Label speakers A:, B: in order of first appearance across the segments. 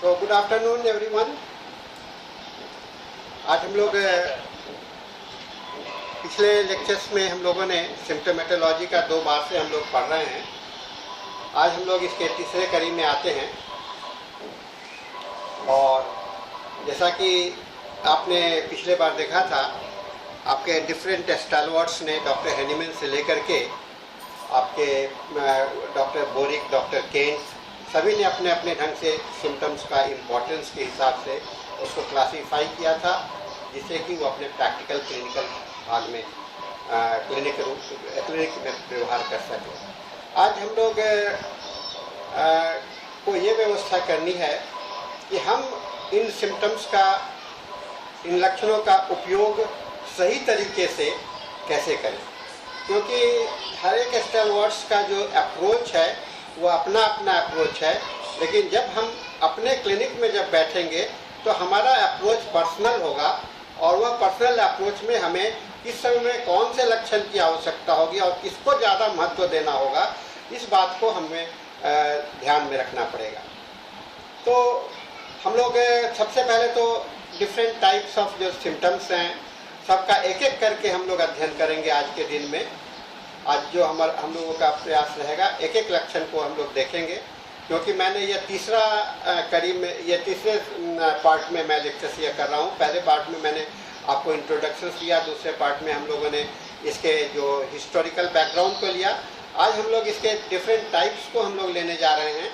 A: तो good afternoon everyone. आज हम लोग पिछले लेक्चर्स में हम लोगों ने सिम्टोमेटोलॉजी का 2 बार से हम लोग पढ़ रहे हैं। आज हम लोग इसके तीसरे कड़ी में आते हैं और जैसा कि आपने पिछले बार देखा था, आपके डिफरेंट स्टालवर्ड्स ने डॉक्टर हैनीमैन से लेकर के आपके डॉक्टर बोरिक, डॉक्टर केन्स, सभी ने अपने अपने ढंग से सिम्टम्स का इम्पोर्टेंस के हिसाब से उसको क्लासीफाई किया था, जिससे कि वो अपने प्रैक्टिकल क्लिनिकल भाग में क्लिनिक में व्यवहार कर सके। आज हम लोग को ये व्यवस्था करनी है कि हम इन सिम्टम्स का, इन लक्षणों का उपयोग सही तरीके से कैसे करें, क्योंकि हर एक स्टालवर्ड्स का जो अप्रोच है वो अपना अपना अप्रोच है। लेकिन जब हम अपने क्लिनिक में जब बैठेंगे तो हमारा अप्रोच पर्सनल होगा और वह पर्सनल अप्रोच में हमें किस समय में कौन से लक्षण की आवश्यकता होगी और किसको ज़्यादा महत्व देना होगा, इस बात को हमें ध्यान में रखना पड़ेगा। तो हम लोग सबसे पहले तो डिफरेंट टाइप्स ऑफ जो सिम्टम्स हैं सबका एक एक करके हम लोग अध्ययन करेंगे आज के दिन में। आज जो हम लोगों का प्रयास रहेगा, एक एक लक्षण को हम लोग देखेंगे, क्योंकि मैंने ये तीसरा कड़ी में, ये तीसरे पार्ट में मैं लेक्चर ये कर रहा हूँ। पहले पार्ट में मैंने आपको इंट्रोडक्शन दिया, दूसरे पार्ट में हम लोगों ने इसके जो हिस्टोरिकल बैकग्राउंड को लिया। आज हम लोग इसके डिफरेंट टाइप्स को हम लोग लेने जा रहे हैं,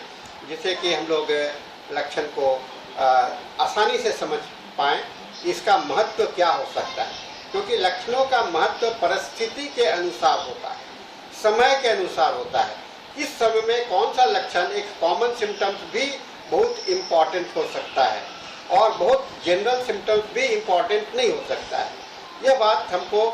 A: जिससे कि हम लोग लक्षण को आसानी से समझ पाएँ इसका महत्व क्या हो सकता है, क्योंकि लक्षणों का महत्व परिस्थिति के अनुसार होता है, समय के अनुसार होता है। इस समय में कौन सा लक्षण, एक कॉमन सिम्टम्स भी बहुत इम्पॉर्टेंट हो सकता है और बहुत जनरल सिम्टम्स भी इम्पॉर्टेंट नहीं हो सकता है। यह बात हमको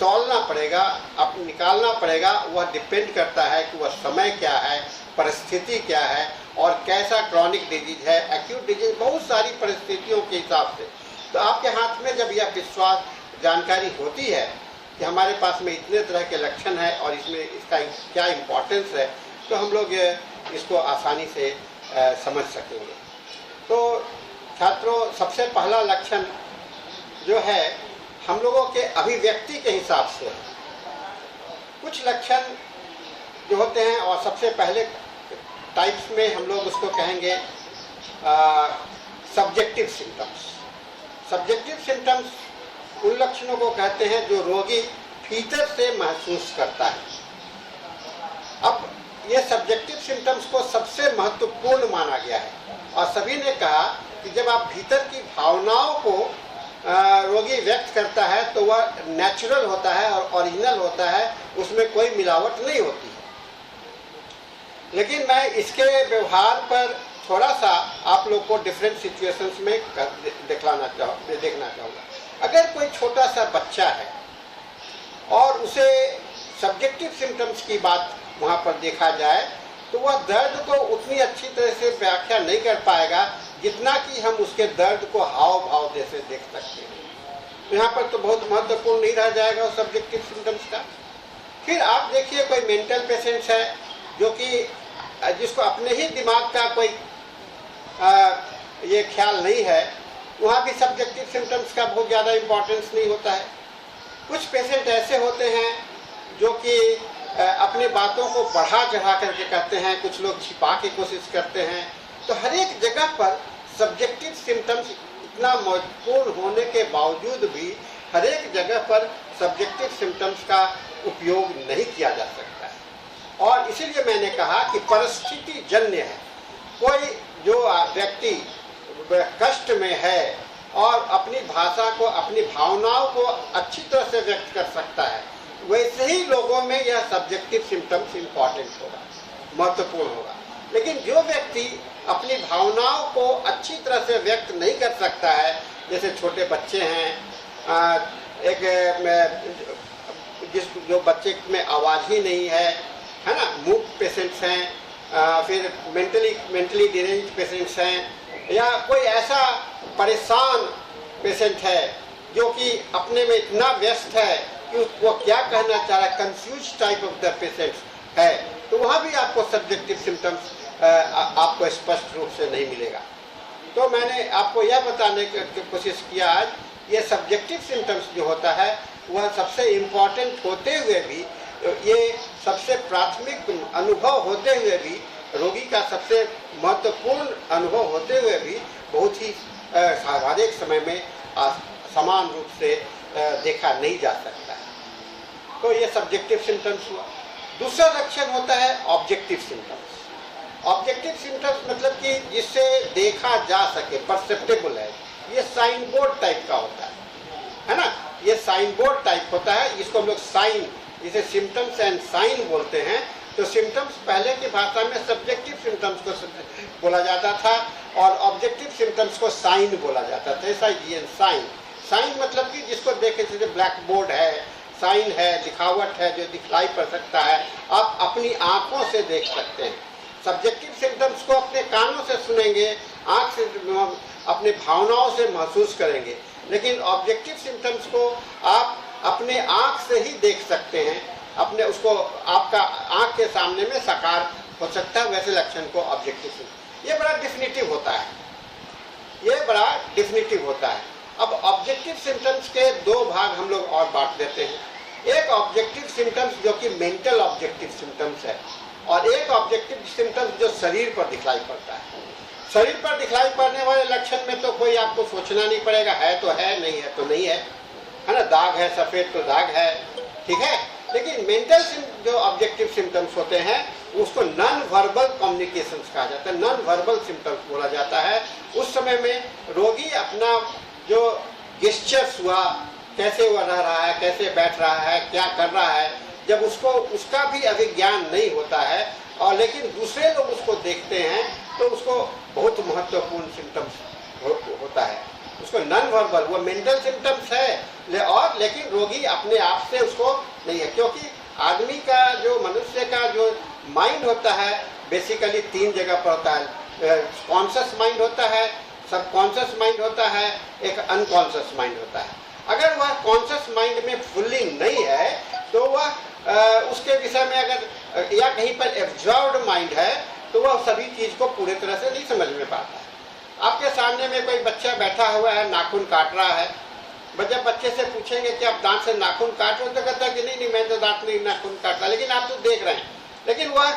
A: तौलना पड़ेगा, अब निकालना पड़ेगा। वह डिपेंड करता है कि वह समय क्या है, परिस्थिति क्या है और कैसा क्रॉनिक डिजीज है, एक्यूट डिजीज, बहुत सारी परिस्थितियों के हिसाब से। तो आपके हाथ में जब यह विश्वास जानकारी होती है कि हमारे पास में इतने तरह के लक्षण है और इसमें इसका क्या इम्पोर्टेंस है, तो हम लोग इसको आसानी से समझ सकेंगे। तो छात्रों, सबसे पहला लक्षण जो है हम लोगों के अभिव्यक्ति के हिसाब से है। कुछ लक्षण जो होते हैं और सबसे पहले टाइप्स में हम लोग उसको कहेंगे सब्जेक्टिव सिम्टम्स। सब्जेक्टिव सिम्टम्स उन लक्षणों को कहते हैं जो रोगी भीतर से महसूस करता है। अब ये सब्जेक्टिव सिम्टम्स को सबसे महत्वपूर्ण माना गया है और सभी ने कहा कि जब आप भीतर की भावनाओं को रोगी व्यक्त करता है तो वह नेचुरल होता है और ओरिजिनल होता है, उसमें कोई मिलावट नहीं होती है। लेकिन मैं इसके व्यवहार पर थोड़ा सा आप लोग को डिफरेंट सिचुएशंस में देखना चाहूँगा। अगर कोई छोटा सा बच्चा है और उसे सब्जेक्टिव सिम्टम्स की बात वहाँ पर देखा जाए तो वह दर्द को उतनी अच्छी तरह से व्याख्या नहीं कर पाएगा जितना कि हम उसके दर्द को हाव भाव जैसे देख सकते हैं। तो यहाँ पर तो बहुत महत्वपूर्ण नहीं रह जाएगा उस सब्जेक्टिव सिम्टम्स का। फिर आप देखिए कोई मेंटल पेशेंट्स है जो कि जिसको अपने ही दिमाग का कोई ये ख्याल नहीं है, वहाँ भी सब्जेक्टिव सिम्टम्स का बहुत ज़्यादा इम्पोर्टेंस नहीं होता है। कुछ पेशेंट ऐसे होते हैं जो कि अपने बातों को बढ़ा चढ़ा करके कहते हैं, कुछ लोग छिपा की कोशिश करते हैं। तो हर एक जगह पर सब्जेक्टिव सिम्टम्स इतना महत्वपूर्ण होने के बावजूद भी हर एक जगह पर सब्जेक्टिव सिम्टम्स का उपयोग नहीं किया जा सकता है। और इसीलिए मैंने कहा कि परिस्थिति जन्य है। कोई जो व्यक्ति कष्ट में है और अपनी भाषा को, अपनी भावनाओं को अच्छी तरह से व्यक्त कर सकता है, वैसे ही लोगों में यह सब्जेक्टिव सिम्टम्स इम्पॉर्टेंट होगा, महत्वपूर्ण होगा। लेकिन जो व्यक्ति अपनी भावनाओं को अच्छी तरह से व्यक्त नहीं कर सकता है, जैसे छोटे बच्चे हैं, जो बच्चे में आवाज़ ही नहीं है ना, मूक पेशेंट्स हैं, फिर मेंटली डिरेंज्ड पेशेंट्स हैं, या कोई ऐसा परेशान पेशेंट है जो कि अपने में इतना व्यस्त है कि वो क्या कहना चाह रहा है, confuse type of the patients है, तो वहाँ भी आपको सब्जेक्टिव सिम्टम्स आपको स्पष्ट रूप से नहीं मिलेगा। तो मैंने आपको यह बताने की कोशिश किया आज, ये सब्जेक्टिव सिम्टम्स जो होता है वह सबसे इम्पॉर्टेंट होते हुए भी, ये सबसे प्राथमिक अनुभव होते हुए भी, रोगी का सबसे महत्वपूर्ण अनुभव होते हुए भी बहुत ही हर समय में समान रूप से देखा नहीं जा सकता है। तो ये सब्जेक्टिव सिम्टम्स हुआ। दूसरा लक्षण होता है ऑब्जेक्टिव सिम्टम्स। ऑब्जेक्टिव सिम्टम्स मतलब कि जिससे देखा जा सके, परसेप्टेबल है, ये साइन बोर्ड टाइप का होता है ना, ये साइन बोर्ड टाइप होता है, इसको हम लोग साइन, जिसे सिम्टम्स एंड साइन बोलते हैं। तो सिम्टम्स पहले की भाषा में सब्जेक्टिव सिम्टम्स को बोला जाता था और ऑब्जेक्टिव सिम्टम्स को साइन बोला जाता था। ऐसा ही साइन, साइन मतलब कि जिसको देखे, जैसे ब्लैक बोर्ड है, साइन है, दिखावट है, जो दिखलाई पड़ सकता है, आप अपनी आंखों से देख सकते हैं। सब्जेक्टिव सिम्टम्स को अपने कानों से सुनेंगे, आंख से, अपने भावनाओं से महसूस करेंगे, लेकिन ऑब्जेक्टिव सिम्टम्स को आप अपने आंख से ही देख सकते हैं, अपने उसको आपका आंख के सामने में साकार हो सकता है, वैसे लक्षण को ऑब्जेक्टिव सिम्टम्स। ये बड़ा डिफिनिटिव होता है, ये बड़ा डिफिनिटिव होता है। अब ऑब्जेक्टिव सिम्टम्स के दो भाग हम लोग और बांट देते हैं। एक ऑब्जेक्टिव सिम्टम्स जो कि मेंटल ऑब्जेक्टिव सिम्टम्स है, और एक ऑब्जेक्टिव सिम्टम्स जो शरीर पर दिखलाई पड़ता है। शरीर पर दिखलाई पड़ने वाले लक्षण में तो कोई आपको सोचना नहीं पड़ेगा, है तो है, नहीं है तो नहीं है ना, दाग है सफ़ेद तो दाग है, ठीक है। लेकिन मेंटल जो ऑब्जेक्टिव सिम्टम्स होते हैं उसको नॉन वर्बल कम्युनिकेशंस कहा जाता है, नॉन वर्बल सिम्टम्स बोला जाता है। उस समय में रोगी अपना जो गेस्चर्स हुआ, कैसे वह रह रहा है, कैसे बैठ रहा है, क्या कर रहा है, जब उसको उसका भी अभिज्ञान नहीं होता है, और लेकिन दूसरे लोग उसको देखते हैं तो उसको बहुत महत्वपूर्ण सिम्टम्स होता है। उसको नॉन वर्बल, वो मेंटल सिम्टम्स है और लेकिन रोगी अपने आप से उसको नहीं है, क्योंकि आदमी का जो, मनुष्य का जो माइंड होता है बेसिकली तीन जगह पर होता है। कॉन्शियस माइंड होता है, सबकॉन्शियस माइंड होता है, एक अनकॉन्शियस माइंड होता है। अगर वह कॉन्शियस माइंड में फुल्ली नहीं है तो वह उसके विषय में अगर या कहीं पर एब्जॉर्व्ड माइंड है तो वह सभी चीज को पूरी तरह से नहीं समझ में पाता है। आपके सामने में कोई बच्चा बैठा हुआ है, नाखून काट रहा है, जब बच्चे से पूछेंगे कि आप दांत से नाखून काट रहे हो, तो कहता है कि नहीं मैं तो दांत नहीं नाखून काटता, लेकिन आप तो देख रहे हैं, लेकिन वह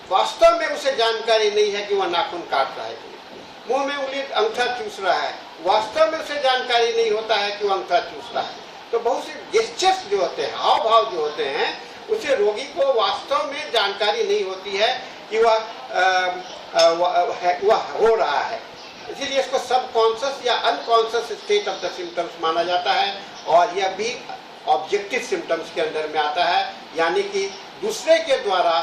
A: वास्तव में उसे जानकारी नहीं है कि वह नाखून काट रहा है। मुंह में उंगली अंगूठा चूस रहा है, वास्तव में उसे जानकारी नहीं होता है कि वह अंगूठा चूस रहा है। तो बहुत से गेस्चर्स जो होते हैं, हाव भाव जो होते हैं, उसे रोगी को वास्तव में जानकारी नहीं होती है कि वह हो रहा है। इसीलिए इसको सबकॉन्शियस या unconscious state of the symptoms माना जाता है, और यह भी ऑब्जेक्टिव सिम्टम्स के अंदर में आता है, यानी कि दूसरे के द्वारा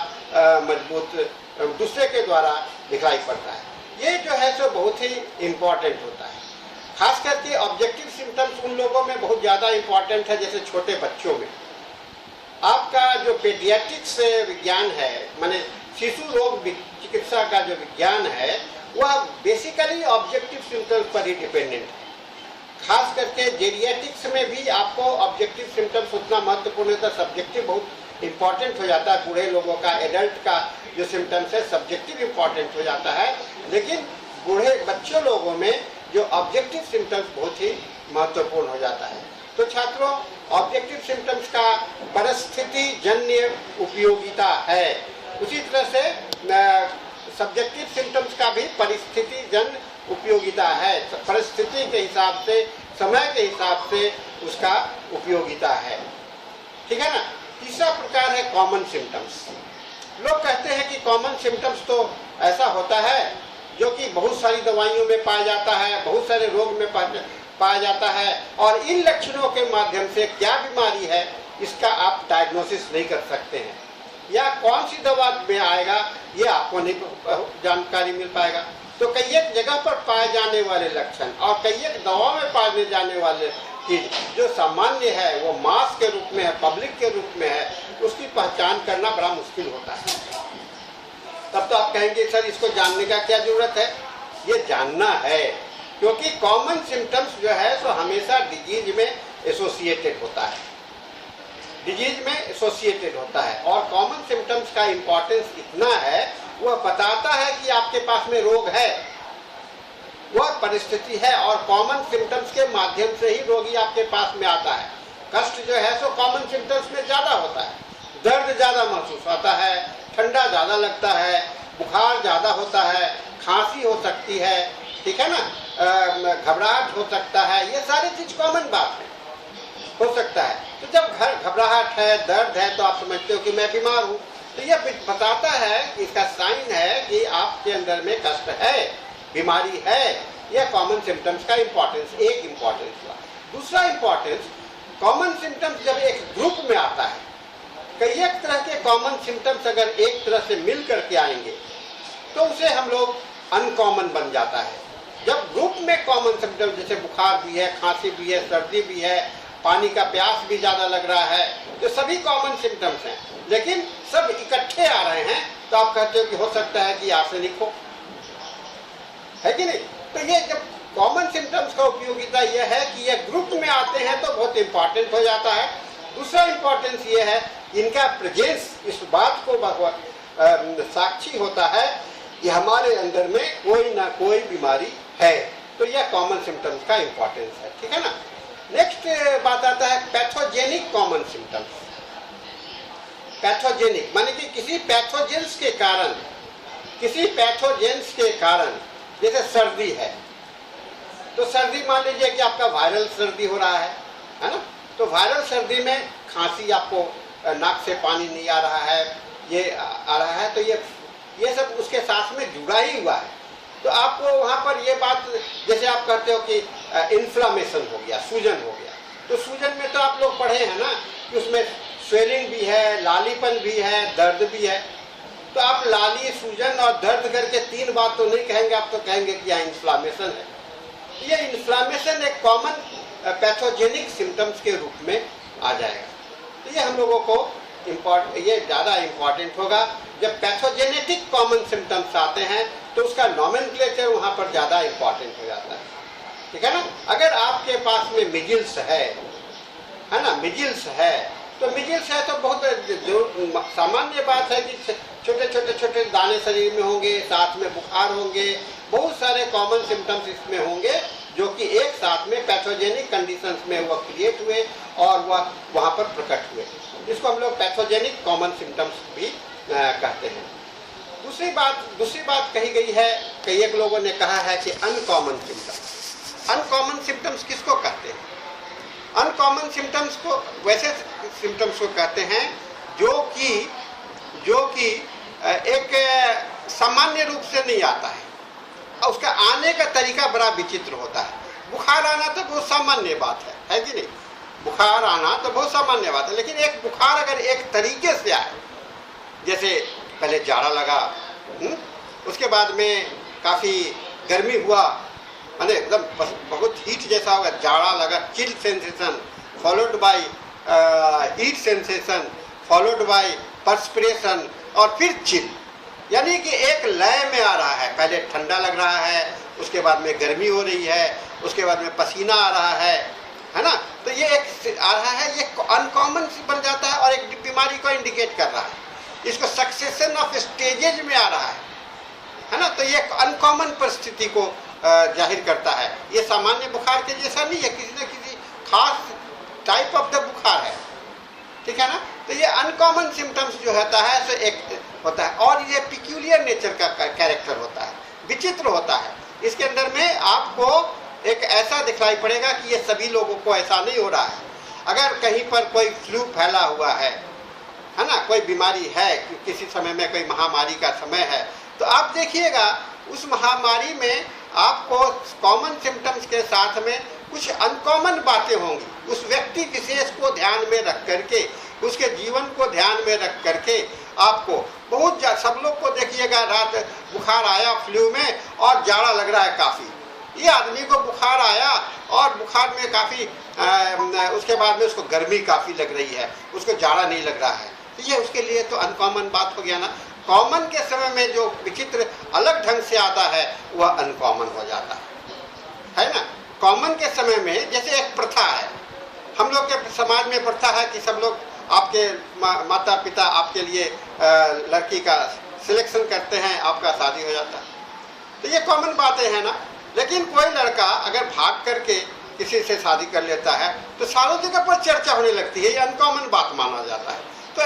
A: दूसरे के द्वारा दिखाई पड़ता है। ये जो है सो बहुत ही इम्पॉर्टेंट होता है। खास करके ऑब्जेक्टिव सिम्टम्स उन लोगों में बहुत ज़्यादा इम्पॉर्टेंट है, जैसे छोटे बच्चों में। आपका जो पेडियाट्रिक्स विज्ञान है, माने शिशु रोग चिकित्सा का जो विज्ञान है, वह बेसिकली ऑब्जेक्टिव सिम्टम्स पर ही डिपेंडेंट है। खास करके जेरियाट्रिक्स में भी आपको ऑब्जेक्टिव सिम्टम्स उतना महत्वपूर्ण होता है, सब्जेक्टिव बहुत इम्पॉर्टेंट हो जाता है। बूढ़े लोगों का, एडल्ट का जो सिम्टम्स है सब्जेक्टिव इम्पॉर्टेंट हो जाता है, लेकिन बूढ़े बच्चों लोगों में जो ऑब्जेक्टिव सिम्टम्स बहुत ही महत्वपूर्ण हो जाता है। तो छात्रों, ऑब्जेक्टिव सिम्टम्स का परिस्थिति जन्य उपयोगिता है, उसी तरह से सब्जेक्टिव सिम्टम्स का भी परिस्थिति जन्य उपयोगिता है। परिस्थिति के हिसाब से, समय के हिसाब से उसका उपयोगिता है, ठीक है ना। तीसरा प्रकार है कॉमन सिम्टम्स। लोग कहते हैं कि कॉमन सिम्टम्स तो ऐसा होता है जो कि बहुत सारी दवाइयों में पाया जाता है, बहुत सारे रोग में पाया जाता है, और इन लक्षणों के माध्यम से क्या बीमारी है इसका आप डायग्नोसिस नहीं कर सकते हैं, या कौन सी दवा में आएगा ये आपको नहीं जानकारी मिल पाएगा। तो कई एक जगह पर पाए जाने वाले लक्षण और कई एक दवा में पाए जाने वाले चीज जो सामान्य है, वो मास के रूप में है, पब्लिक के रूप में है, उसकी पहचान करना बड़ा मुश्किल होता है। तब तो आप कहेंगे सर इसको जानने का क्या जरूरत है? ये जानना है, क्योंकि कॉमन सिम्टम्स जो है सो हमेशा डिजीज में एसोसिएटेड होता है, डिजीज में एसोसिएटेड होता है। और कॉमन सिम्टम्स का इम्पोर्टेंस इतना है, वह बताता है कि आपके पास में रोग है, वह परिस्थिति है और कॉमन सिम्टम्स के माध्यम से ही रोगी आपके पास में आता है। कष्ट जो है सो कॉमन सिम्टम्स में ज़्यादा होता है, दर्द ज़्यादा महसूस होता है, ठंडा ज़्यादा लगता है, बुखार ज़्यादा होता है, खांसी हो सकती है, ठीक है ना, घबराहट हो सकता है, ये सारी चीज़ कॉमन बात है, हो सकता है। तो जब घबराहट है, दर्द है, तो आप समझते हो कि मैं बीमार हूँ, तो ये बताता है कि इसका साइन है कि आपके अंदर में कष्ट है, बीमारी है। यह कॉमन सिम्टम्स का इम्पोर्टेंस, एक इम्पोर्टेंस हुआ। दूसरा इम्पोर्टेंस, कॉमन सिम्टम्स जब एक ग्रुप में आता है, कई एक तरह के कॉमन सिम्टम्स अगर एक तरह से मिल करके आएंगे तो उसे हम लोग अनकॉमन बन जाता है। जब ग्रुप में कॉमन सिम्टम्स जैसे बुखार भी है, खांसी भी है, सर्दी भी है, पानी का प्यास भी ज़्यादा लग रहा है, तो सभी कॉमन सिम्टम्स हैं, लेकिन सब इकट्ठे आ रहे हैं, तो आप कहते हो कि हो सकता है कि आर्सेनिक हो, है कि नहीं। तो ये जब कॉमन सिम्टम्स का उपयोगिता यह है कि ये ग्रुप में आते हैं तो बहुत इंपॉर्टेंट हो जाता है। दूसरा इंपॉर्टेंस ये है, इनका प्रेजेंस इस बात को साक्षी होता है कि हमारे अंदर में कोई ना कोई बीमारी है, तो यह कॉमन सिम्टम्स का इंपॉर्टेंस है, ठीक है ना। नेक्स्ट बात आता है पैथोजेनिक कॉमन सिम्टम्स। पैथोजेनिक माने कि किसी पैथोजेंस के कारण, जैसे सर्दी है, तो सर्दी मान लीजिए कि आपका वायरल सर्दी हो रहा है ना, तो वायरल सर्दी में खांसी, आपको नाक से पानी नहीं आ रहा है, ये आ रहा है, तो ये सब उसके साथ में जुड़ा ही हुआ है। तो आपको वहाँ पर ये बात, जैसे आप कहते हो कि इन्फ्लामेशन हो गया, सूजन हो गया, तो सूजन में तो आप लोग पढ़े हैं ना कि उसमें स्वेलिंग भी है, लालीपन भी है, दर्द भी है। तो आप लाली, सूजन और दर्द करके तीन बात तो नहीं कहेंगे, आप तो कहेंगे कि यहाँ इन्फ्लामेशन है। ये इन्फ्लामेशन एक कॉमन पैथोजेनिक सिम्टम्स के रूप में आ जाएगा। तो ये हम लोगों को ये ज़्यादा इम्पॉर्टेंट होगा। जब पैथोजेनेटिक कॉमन सिम्टम्स आते हैं तो उसका नॉमेनक्लेचर वहाँ पर ज़्यादा इम्पॉर्टेंट हो जाता है, ठीक है ना। अगर आपके पास में मिजिल्स है ना, मिजिल्स है, तो मिजिल्स है तो बहुत जो सामान्य बात है कि छोटे दाने शरीर में होंगे, साथ में बुखार होंगे, बहुत सारे कॉमन सिम्टम्स इसमें होंगे जो कि एक साथ में पैथोजेनिक कंडीशंस में वह क्रिएट हुए और वह वहाँ पर प्रकट हुए। इसको हम लोग पैथोजेनिक कॉमन सिम्टम्स भी कहते हैं। दूसरी बात कही गई है, कई एक लोगों ने कहा है कि अनकॉमन सिम्टम्स। अनकॉमन सिम्टम्स किसको कहते हैं? अनकॉमन सिम्टम्स को वैसे सिम्टम्स को कहते हैं जो कि एक सामान्य रूप से नहीं आता है, और उसका आने का तरीका बड़ा विचित्र होता है। बुखार आना तो बहुत सामान्य बात है कि नहीं? बुखार आना तो बहुत सामान्य बात है, लेकिन एक बुखार अगर एक तरीके से आए, जैसे पहले जाड़ा लगा, उसके बाद में काफ़ी गर्मी हुआ, माने एकदम बहुत हीट जैसा होगा, जाड़ा लगा, chill sensation followed by heat sensation followed by perspiration और फिर चिल, यानी कि एक लय में आ रहा है। पहले ठंडा लग रहा है, उसके बाद में गर्मी हो रही है, उसके बाद में पसीना आ रहा है ना। तो ये एक आ रहा है, ये अनकॉमन बन जाता है और एक बीमारी को इंडिकेट कर रहा है। इसको सक्सेशन ऑफ स्टेजेज में आ रहा है ना। तो ये अनकॉमन परिस्थिति को जाहिर करता है। ये सामान्य बुखार के जैसा नहीं है, किसी न किसी खास टाइप ऑफ द बुखार है, ठीक है ना। तो ये अनकॉमन सिम्टम्स जो होता है सो एक होता है, और ये पिक्यूलियर नेचर का कैरेक्टर होता है, विचित्र होता है। इसके अंदर में आपको एक ऐसा दिखलाई पड़ेगा कि ये सभी लोगों को ऐसा नहीं हो रहा है। अगर कहीं पर कोई फ्लू फैला हुआ है ना, कोई बीमारी है, किसी समय में कोई महामारी का समय है, तो आप देखिएगा उस महामारी में आपको कॉमन सिम्टम्स के साथ में कुछ अनकॉमन बातें होंगी। उस व्यक्ति विशेष को ध्यान में रख करके, उसके जीवन को ध्यान में रख करके आपको बहुत सब लोग को देखिएगा, रात बुखार आया फ्लू में और जाड़ा लग रहा है काफ़ी। ये आदमी को बुखार आया और बुखार में काफ़ी उसके बाद में उसको गर्मी काफ़ी लग रही है, उसको जाड़ा नहीं लग रहा है। तो ये उसके लिए तो अनकॉमन बात हो गया ना। कॉमन के समय में जो विचित्र अलग ढंग से आता है वह अनकॉमन हो जाता है ना। कॉमन के समय में जैसे एक प्रथा है, हम लोग के समाज में प्रथा है कि सब लोग आपके माता पिता आपके लिए लड़की का सिलेक्शन करते हैं, आपका शादी हो जाता है। तो ये कॉमन बातें हैं ना। लेकिन कोई लड़का अगर भाग करके किसी से शादी कर लेता है तो सारों जगह पर चर्चा होने लगती है, ये अनकॉमन बात माना जाता है। तो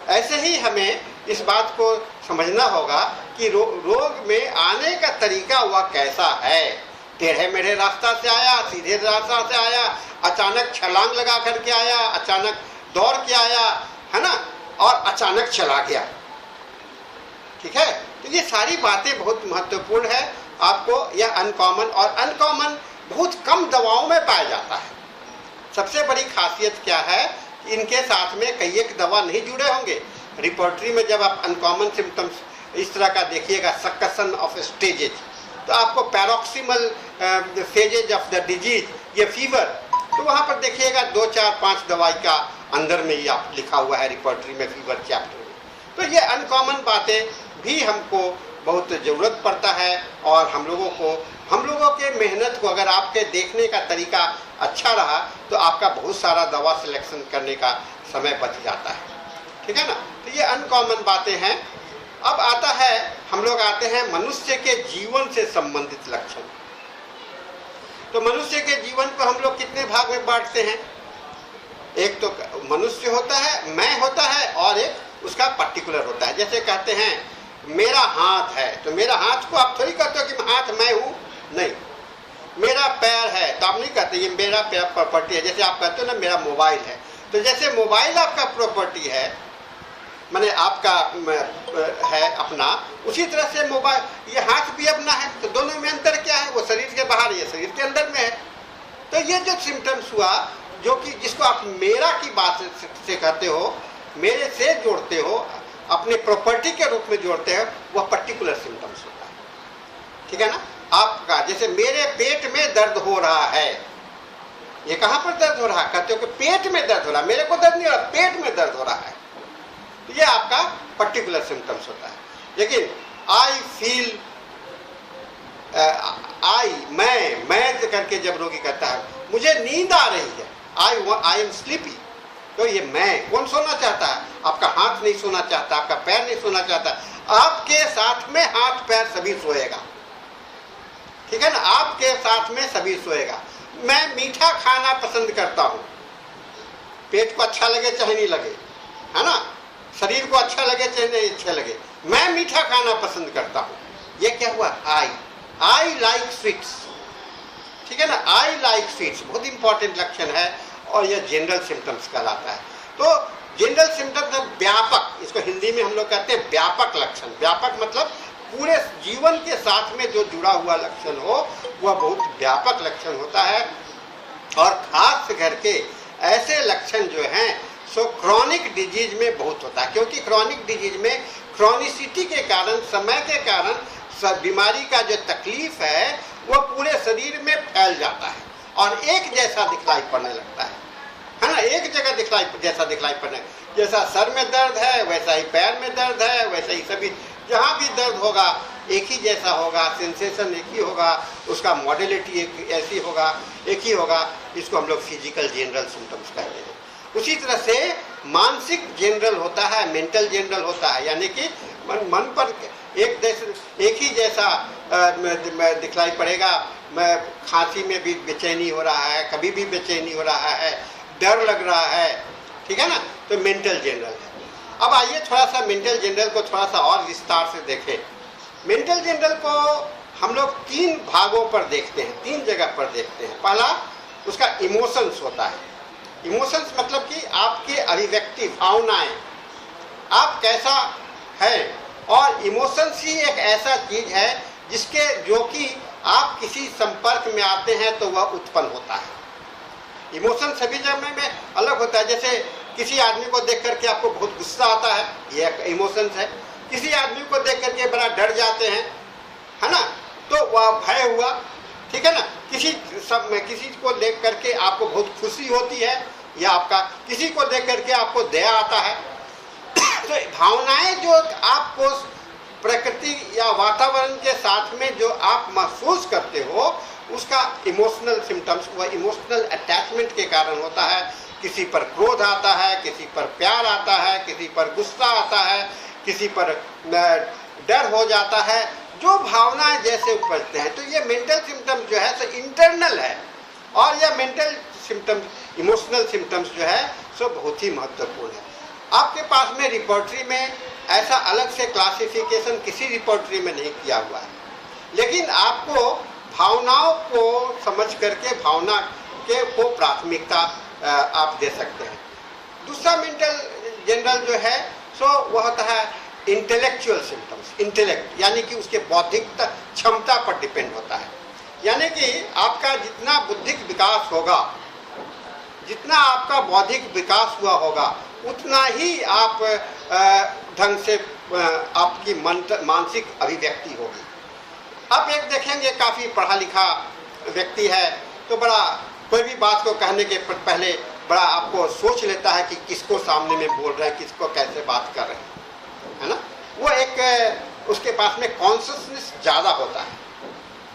A: ऐसे ही हमें इस बात को समझना होगा कि रोग में आने का तरीका वह कैसा है। टेढ़े मेढ़े रास्ता से आया, सीधे रास्ता से आया, अचानक छलांग लगा करके आया, अचानक दौड़ के आया, है ना, और अचानक चला गया। ठीक है, तो ये सारी बातें बहुत महत्वपूर्ण है। आपको यह अनकॉमन बहुत कम दवाओं में पाया जाता है। सबसे बड़ी खासियत क्या है, इनके साथ में कई एक दवा नहीं जुड़े होंगे। रिपोर्टरी में जब आप अनकॉमन सिम्टम्स इस तरह का देखिएगा, सक्सेशन ऑफ स्टेजेज, तो आपको paroxysmal phases of the disease, ये फीवर, तो वहाँ पर देखिएगा 2, 4, 5 दवाई का अंदर में ही आप लिखा हुआ है रिपोर्टरी में, फीवर चैप्टर में। तो ये अनकॉमन बातें भी हमको बहुत ज़रूरत पड़ता है, और हम लोगों के मेहनत को अगर आपके देखने का तरीका अच्छा रहा तो आपका बहुत सारा दवा सिलेक्शन करने का समय बच जाता है। ठीक है ना, तो ये अनकॉमन बातें हैं। अब हम लोग आते हैं मनुष्य के जीवन से संबंधित लक्षण। तो मनुष्य के जीवन को हम लोग कितने भाग में बांटते हैं? एक तो मनुष्य होता है, मैं होता है, और एक उसका पर्टिकुलर होता है। जैसे कहते हैं मेरा हाथ है, तो मेरा हाथ को आप थोड़ी कहते हो कि हाथ मैं हूँ, नहीं। मेरा पैर है तो आप नहीं कहते ये मेरा पैर प्रॉपर्टी है। जैसे आप कहते हो ना मेरा मोबाइल है, तो जैसे मोबाइल आपका प्रॉपर्टी है, माने आपका है अपना, उसी तरह से मोबाइल, ये हाथ भी अपना है। तो दोनों में अंतर क्या है? वो शरीर के बाहर, ये शरीर के अंदर में है। तो ये जो सिम्टम्स हुआ, जो कि जिसको आप मेरा की बात से कहते हो, मेरे से जोड़ते हो, अपने प्रॉपर्टी के रूप में जोड़ते हैं, वह पर्टिकुलर सिम्टम्स होता है। ठीक है ना, आपका जैसे मेरे पेट में दर्द हो रहा है, ये कहाँ पर दर्द हो रहा है? कहते हो कि पेट में दर्द हो रहा है, मेरे को दर्द नहीं हो रहा, पेट में दर्द हो रहा है, तो ये आपका पर्टिकुलर सिम्टम्स होता है। लेकिन आई फील, मैं करके जब रोगी कहता है मुझे नींद आ रही है, आई एम स्लीपी, तो ये मैं, कौन सोना चाहता है? आपका हाथ नहीं सोना चाहता, आपका पैर नहीं सोना चाहता, आपके साथ में हाथ पैर सभी सोएगा। ठीक है ना, आपके साथ में सभी सोएगा। मैं मीठा खाना पसंद करता हूँ, पेट को अच्छा लगे चाहे नहीं लगे, है ना, शरीर को अच्छा लगे चाहे नहीं अच्छा लगे, मैं मीठा खाना पसंद करता हूँ। ये क्या हुआ? I like sweets. ठीक है ना, आई लाइक स्वीट्स बहुत इंपॉर्टेंट लक्षण है, और यह जनरल सिम्टम्स कहलाता है। तो जनरल सिम्टम्स व्यापक, इसको हिंदी में हम लोग कहते हैं व्यापक लक्षण। व्यापक मतलब पूरे जीवन के साथ में जो जुड़ा हुआ लक्षण हो, वह बहुत व्यापक लक्षण होता है। और खास करके ऐसे लक्षण जो हैं सो क्रॉनिक डिजीज में बहुत होता है, क्योंकि क्रॉनिक डिजीज में क्रॉनिसिटी के कारण, समय के कारण बीमारी का जो तकलीफ है वह पूरे शरीर में फैल जाता है और एक जैसा दिखलाई पड़ने लगता है ना, एक जगह जैसा दिखलाई पड़ने, जैसा सर में दर्द है वैसा ही पैर में दर्द है, वैसा ही सभी जहाँ भी दर्द होगा एक ही जैसा होगा, सेंसेशन एक ही होगा, उसका मॉडलिटी ऐसी होगा, एक ही होगा। इसको हम लोग फिजिकल जनरल सिम्टम्स कहते हैं। उसी तरह से मानसिक जनरल होता है, मेंटल जनरल होता है, यानी कि मन पर एक ही जैसा दिखलाई पड़ेगा। खांसी में भी बेचैनी हो रहा है, कभी भी बेचैनी हो रहा है, डर लग रहा है, ठीक है ना, तो मेंटल जनरल है। अब आइए थोड़ा सा मेंटल जनरल को थोड़ा सा और विस्तार से देखें। मेंटल जनरल को हम लोग 3 भागों पर देखते हैं, 3 जगह पर देखते हैं। पहला उसका इमोशंस होता है। इमोशंस मतलब कि आपकी अभिव्यक्ति, भावनाएं, आप कैसा है। और इमोशंस ही एक ऐसा चीज है जो कि आप किसी संपर्क में आते हैं तो वह उत्पन्न होता है। इमोशन सभी जगह में अलग होता है। जैसे किसी आदमी को देख करके आपको बहुत गुस्सा आता है, ये एक इमोशन है। किसी आदमी को देख करके बड़ा डर जाते हैं, है ना, तो वह भय हुआ, ठीक है ना। किसी को देख करके आपको बहुत खुशी होती है, या आपका किसी को देख करके आपको दया आता है। तो भावनाएं जो आपको प्रकृति या वातावरण के साथ में जो आप महसूस करते हो, उसका इमोशनल सिम्टम्स, वह इमोशनल अटैचमेंट के कारण होता है। किसी पर क्रोध आता है, किसी पर प्यार आता है, किसी पर गुस्सा आता है, किसी पर डर हो जाता है। जो भावनाएं जैसे उपजते हैं, तो ये मेंटल सिम्टम्स जो है सो इंटरनल है, और यह मेंटल सिम्टम्स, इमोशनल सिम्टम्स जो है सो बहुत ही महत्वपूर्ण है। आपके पास में रिपोर्टरी में ऐसा अलग से क्लासिफिकेशन किसी रिपोर्टरी में नहीं किया हुआ है, लेकिन आपको भावनाओं को समझ करके भावना के को प्राथमिकता आप दे सकते हैं। दूसरा मेंटल जनरल जो है सो वह होता है इंटेलेक्चुअल सिम्टम्स। इंटेलेक्ट यानी कि उसके बौद्धिक क्षमता पर डिपेंड होता है, यानी कि आपका जितना बुद्धिक विकास होगा, जितना आपका बौद्धिक विकास हुआ होगा, उतना ही आप ढंग से आपकी मानसिक अभिव्यक्ति होगी। आप एक देखेंगे काफ़ी पढ़ा लिखा व्यक्ति है तो बड़ा कोई भी बात को कहने के पहले बड़ा आपको सोच लेता है कि किसको सामने में बोल रहे हैं, किसको कैसे बात कर रहे हैं, है ना। वो एक उसके पास में कॉन्शियसनेस ज़्यादा होता है,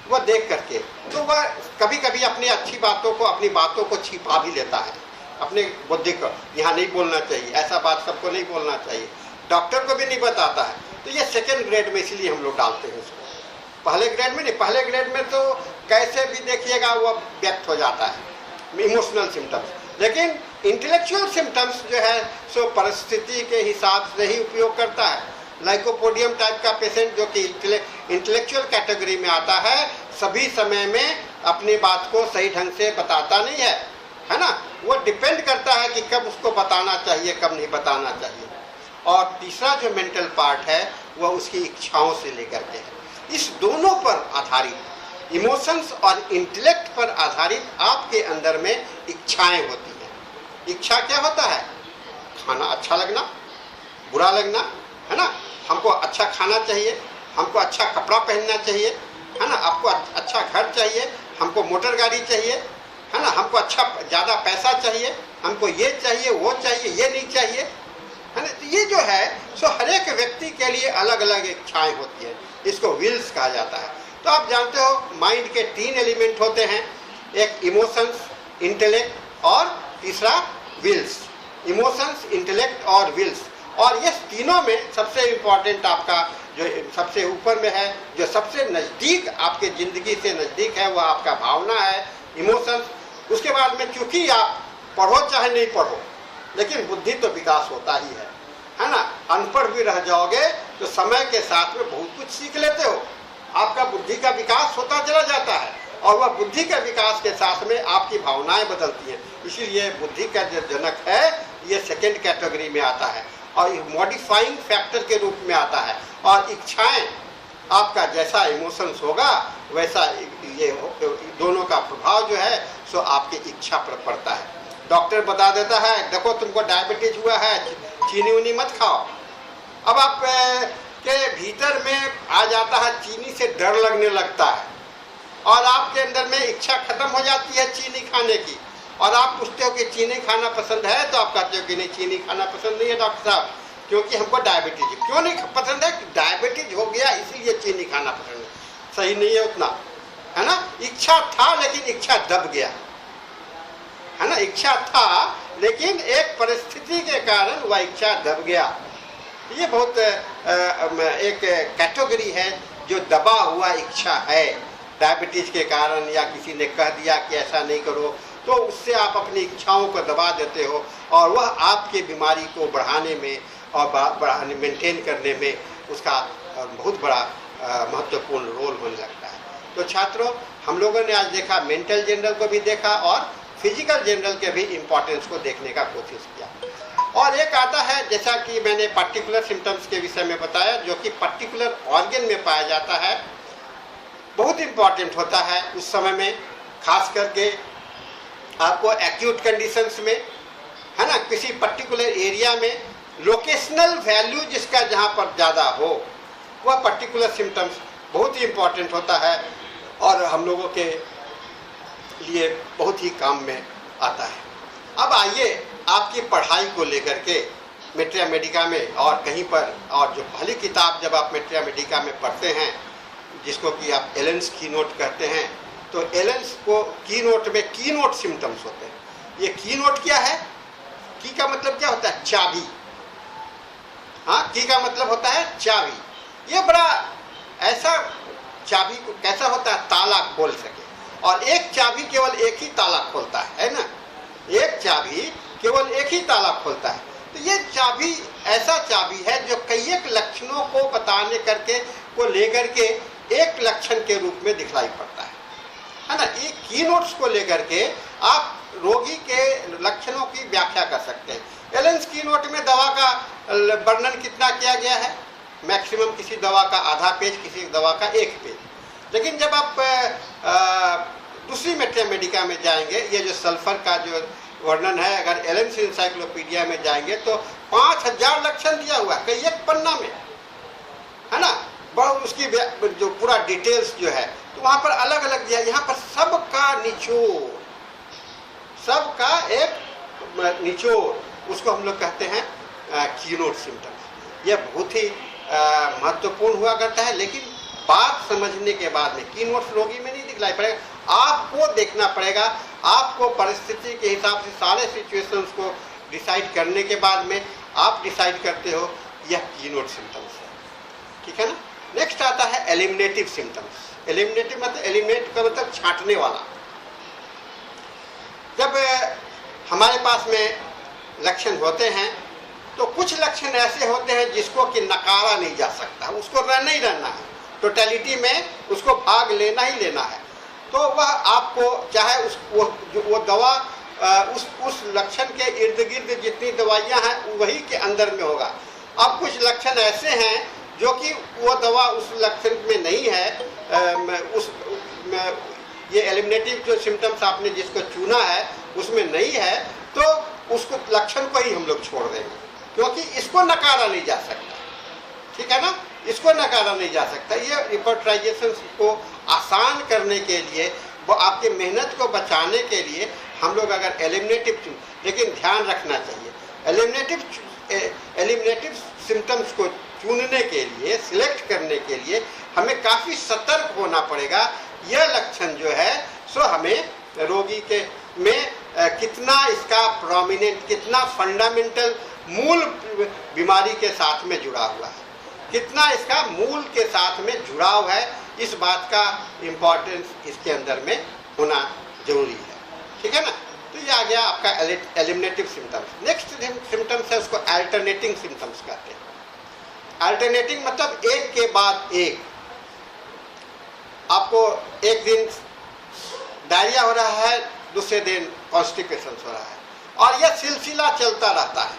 A: वह देख करके तो वह कभी कभी अपनी अच्छी बातों को, अपनी बातों को छिपा भी लेता है, अपने बुद्धि को यहाँ नहीं बोलना चाहिए, ऐसा बात सबको नहीं बोलना चाहिए, डॉक्टर को भी नहीं बताता है। तो ये सेकेंड ग्रेड में इसलिए हम लोग डालते हैं उसको, पहले ग्रेड में नहीं। पहले ग्रेड में तो कैसे भी देखिएगा वो व्यक्त हो जाता है इमोशनल सिम्टम्स, लेकिन इंटेलेक्चुअल सिम्टम्स जो है सो परिस्थिति के हिसाब से ही उपयोग करता है। लाइकोपोडियम टाइप का पेशेंट जो कि इंटेलेक्चुअल कैटेगरी में आता है, सभी समय में अपनी बात को सही ढंग से बताता नहीं है ना। वो डिपेंड करता है कि कब उसको बताना चाहिए, कब नहीं बताना चाहिए। और तीसरा जो मेंटल पार्ट है वह उसकी इच्छाओं से लेकर के है। इस दोनों पर आधारित, इमोशंस और इंटेलेक्ट पर आधारित आपके अंदर में इच्छाएं होती हैं। इच्छा क्या होता है? खाना अच्छा लगना, बुरा लगना, है ना। हमको अच्छा खाना चाहिए, हमको अच्छा कपड़ा पहनना चाहिए, है ना। आपको अच्छा घर चाहिए, हमको मोटर गाड़ी चाहिए, है ना। हमको अच्छा ज़्यादा पैसा चाहिए, हमको ये चाहिए, वो चाहिए, ये नहीं चाहिए, है ना। तो ये जो है सो हर एक व्यक्ति के लिए अलग अलग इच्छाएं होती हैं, इसको विल्स कहा जाता है। तो आप जानते हो माइंड के 3 एलिमेंट होते हैं, एक इमोशंस, इंटेलेक्ट और तीसरा विल्स। इमोशंस, इंटेलेक्ट और विल्स, और ये तीनों में सबसे इम्पॉर्टेंट आपका जो सबसे ऊपर में है, जो सबसे नज़दीक आपके ज़िंदगी से नज़दीक है, वह आपका भावना है, इमोशंस। उसके बाद में चूँकि आप पढ़ो चाहे नहीं पढ़ो, लेकिन बुद्धि तो विकास होता ही है ना। अनपढ़ भी रह जाओगे तो समय के साथ में बहुत कुछ सीख लेते हो, आपका बुद्धि का विकास होता चला जाता है, और वह बुद्धि के विकास के साथ में आपकी भावनाएं बदलती हैं। इसीलिए बुद्धि का जो जनक है ये सेकेंड कैटेगरी में आता है, और मॉडिफाइंग फैक्टर के रूप में आता है। और इच्छाएं, आपका जैसा इमोशंस होगा वैसा ये दोनों का प्रभाव जो है सो आपकी इच्छा पर पड़ता है। डॉक्टर बता देता है देखो तुमको डायबिटीज हुआ है, चीनी उनी मत खाओ। अब आप के भीतर में आ जाता है, चीनी से डर लगने लगता है, और आपके अंदर में इच्छा खत्म हो जाती है चीनी खाने की, और आप पूछते हो कि चीनी खाना पसंद है, तो आप कहते हो कि नहीं चीनी खाना पसंद नहीं है डॉक्टर साहब, क्योंकि हमको डायबिटीज है। क्यों नहीं पसंद है? डायबिटीज हो गया इसीलिए चीनी खाना पसंद है। सही नहीं है उतना, है ना। इच्छा था लेकिन इच्छा दब गया, है ना। इच्छा था लेकिन एक परिस्थिति के कारण वह इच्छा दब गया। ये बहुत एक कैटेगरी है जो दबा हुआ इच्छा है, डायबिटीज के कारण, या किसी ने कह दिया कि ऐसा नहीं करो, तो उससे आप अपनी इच्छाओं को दबा देते हो, और वह आपके बीमारी को बढ़ाने में और मेंटेन करने में उसका बहुत बड़ा महत्वपूर्ण रोल होने लगता है। तो छात्रों, हम लोगों ने आज देखा, मेंटल जनरल को भी देखा और फिजिकल जनरल के भी इम्पोर्टेंस को देखने का कोशिश किया। और एक आता है, जैसा कि मैंने पर्टिकुलर सिम्टम्स के विषय में बताया, जो कि पर्टिकुलर ऑर्गन में पाया जाता है, बहुत इम्पॉर्टेंट होता है उस समय में, खास करके आपको एक्यूट कंडीशंस में, है ना, किसी पर्टिकुलर एरिया में लोकेशनल वैल्यू जिसका जहाँ पर ज़्यादा हो, वह पर्टिकुलर सिम्टम्स बहुत ही इम्पॉर्टेंट होता है, और हम लोगों के लिए बहुत ही काम में आता है। अब आइए आपकी पढ़ाई को लेकर के मेट्रिया मेडिका में और कहीं पर, और जो पहली किताब जब आप मेट्रिया मेडिका में पढ़ते हैं, जिसको कि आप एलेंस की नोट कहते हैं, तो एलेंस को की नोट में की नोट सिम्टम्स होते हैं। ये की नोट क्या है? की का मतलब क्या होता है? चाबी। हाँ, की का मतलब होता है चाबी। ये बड़ा ऐसा चाबी को कैसा होता है, ताला खोल सके, और एक चाबी केवल एक ही ताला खोलता है ना, एक चाबी केवल एक ही ताला खोलता है। तो ये चाबी ऐसा चाबी है जो कई एक लक्षणों को बताने करके को लेकर के एक लक्षण के रूप में दिखलाई पड़ता है ना। ये की नोट्स को लेकर के आप रोगी के लक्षणों की व्याख्या कर सकते हैं। एलेन्स की नोट में दवा का वर्णन कितना किया गया है, मैक्सिमम किसी दवा का आधा पेज, किसी दवा का एक पेज। लेकिन जब आप दूसरी मैथमेटिका में जाएंगे, ये जो सल्फर का जो वर्णन है, अगर एलेन्स इंसाइक्लोपीडिया में जाएंगे तो 5000 लक्षण दिया हुआ है कई एक पन्ना में, है ना। बहुत उसकी जो पूरा डिटेल्स जो है तो वहाँ पर अलग अलग दिया। यहाँ पर सबका निचोड़, सबका एक निचोड़, उसको हम लोग कहते हैं कीनोट सिम्टम्स। यह बहुत ही महत्वपूर्ण हुआ करता है, लेकिन बात समझने के बाद में कीनोट्स रोगी में नहीं दिखलाई पड़ेगा, आपको देखना पड़ेगा। आपको परिस्थिति के हिसाब से सारे सिचुएशंस को डिसाइड करने के बाद में आप डिसाइड करते हो यह कीनोट सिम्टम्स है, ठीक है ना। नेक्स्ट आता है एलिमिनेटिव सिम्टम्स। एलिमिनेटिव मतलब एलिमिनेट का मतलब छांटने वाला। जब हमारे पास में लक्षण होते हैं तो कुछ लक्षण ऐसे होते हैं जिसको कि नकारा नहीं जा सकता, उसको रहना ही रहना है, टोटलिटी में उसको भाग लेना ही लेना है। तो वह आपको चाहे वो दवा उस लक्षण के इर्द गिर्द जितनी दवाइयाँ हैं वही के अंदर में होगा। अब कुछ लक्षण ऐसे हैं जो कि वो दवा उस लक्षण में नहीं है, ये एलिमिनेटिव जो सिम्टम्स आपने जिसको चुना है उसमें नहीं है, तो उसको लक्षण को ही हम लोग छोड़ देंगे, क्योंकि इसको नकारा नहीं जा सकता, ठीक है ना, इसको नकारा नहीं जा सकता। ये रिपोर्टराइजेशन को आसान करने के लिए, वो आपके मेहनत को बचाने के लिए हम लोग अगर एलिमिनेटिव, लेकिन ध्यान रखना चाहिए एलिमिनेटिव सिम्टम्स को चुनने के लिए, सिलेक्ट करने के लिए हमें काफ़ी सतर्क होना पड़ेगा। यह लक्षण जो है सो हमें रोगी के में कितना इसका प्रोमिनेंट, कितना फंडामेंटल मूल बीमारी के साथ में जुड़ा हुआ है, कितना इसका मूल के साथ में जुड़ाव है, इस बात का इम्पोर्टेंस इसके अंदर में होना जरूरी है, ठीक है ना। तो ये आ गया आपका एलिमिनेटिव सिम्टम्स। नेक्स्ट सिम्टम्स है उसको अल्टरनेटिंग सिम्टम्स कहते हैं। अल्टरनेटिंग मतलब एक के बाद एक। आपको एक दिन डायरिया हो रहा है, दूसरे दिन कॉन्स्टिपेशन हो रहा है, और यह सिलसिला चलता रहता है,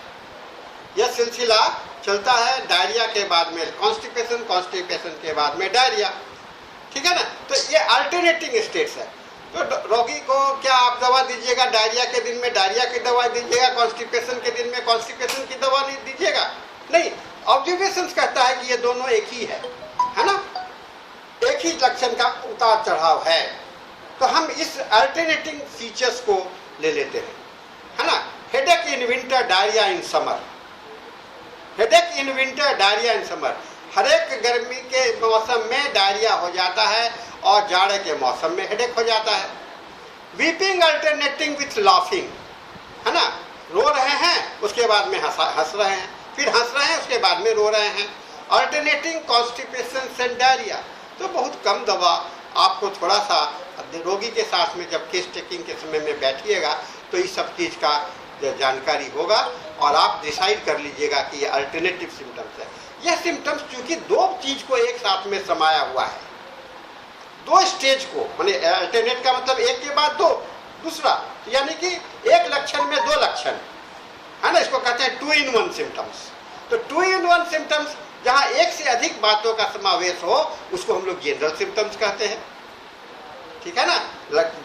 A: यह सिलसिला चलता है। डायरिया के बाद में कॉन्स्टिपेशन, कॉन्स्टिपेशन के बाद में डायरिया, ठीक है ना। तो ये अल्टरनेटिंग स्टेट्स है। तो रोगी को क्या आप दवा दीजिएगा, डायरिया के दिन में डायरिया की दवा दीजिएगा, कॉन्स्टिपेशन के दिन में कॉन्स्टिपेशन की दवा नहीं दीजिएगा, नहीं। ऑब्जर्वेशंस कहता है कि ये दोनों एक ही है ना, एक ही लक्षण का उतार चढ़ाव है। तो हम इस अल्टरनेटिंग फीचर्स को ले लेते हैं, है ना। Headache in winter, diarrhoea in summer. Headache in winter, diarrhoea in summer. हर एक गर्मी के मौसम में डायरिया हो जाता है और जाड़े के मौसम में हेडेक हो जाता है। वीपिंग अल्टरनेटिंग विथ लाफिंग, है ना, रो रहे हैं उसके बाद में हंस रहे हैं, फिर हंस रहे हैं उसके बाद में रो रहे हैं। Alternating constipation and diarrhoea. तो बहुत कम दवा, आपको थोड़ा सा रोगी के साथ में जब केस टेकिंग के समय में बैठिएगा तो इस सब चीज़ का जानकारी होगा और आप डिसाइड कर लीजिएगा कि ये अल्टरनेटिव सिम्टम्स है। यह सिम्टम्स चूंकि दो चीज को एक साथ में समाया हुआ है, दो स्टेज को, माने अल्टरनेट का मतलब एक के बाद दो, दूसरा, यानी कि एक लक्षण में दो लक्षण, है ना, इसको कहते हैं 2 in 1 सिम्टम्स। तो 2 in 1 सिम्टम्स जहाँ एक से अधिक बातों का समावेश हो उसको हम लोग जनरल सिम्टम्स कहते हैं, ठीक है ना।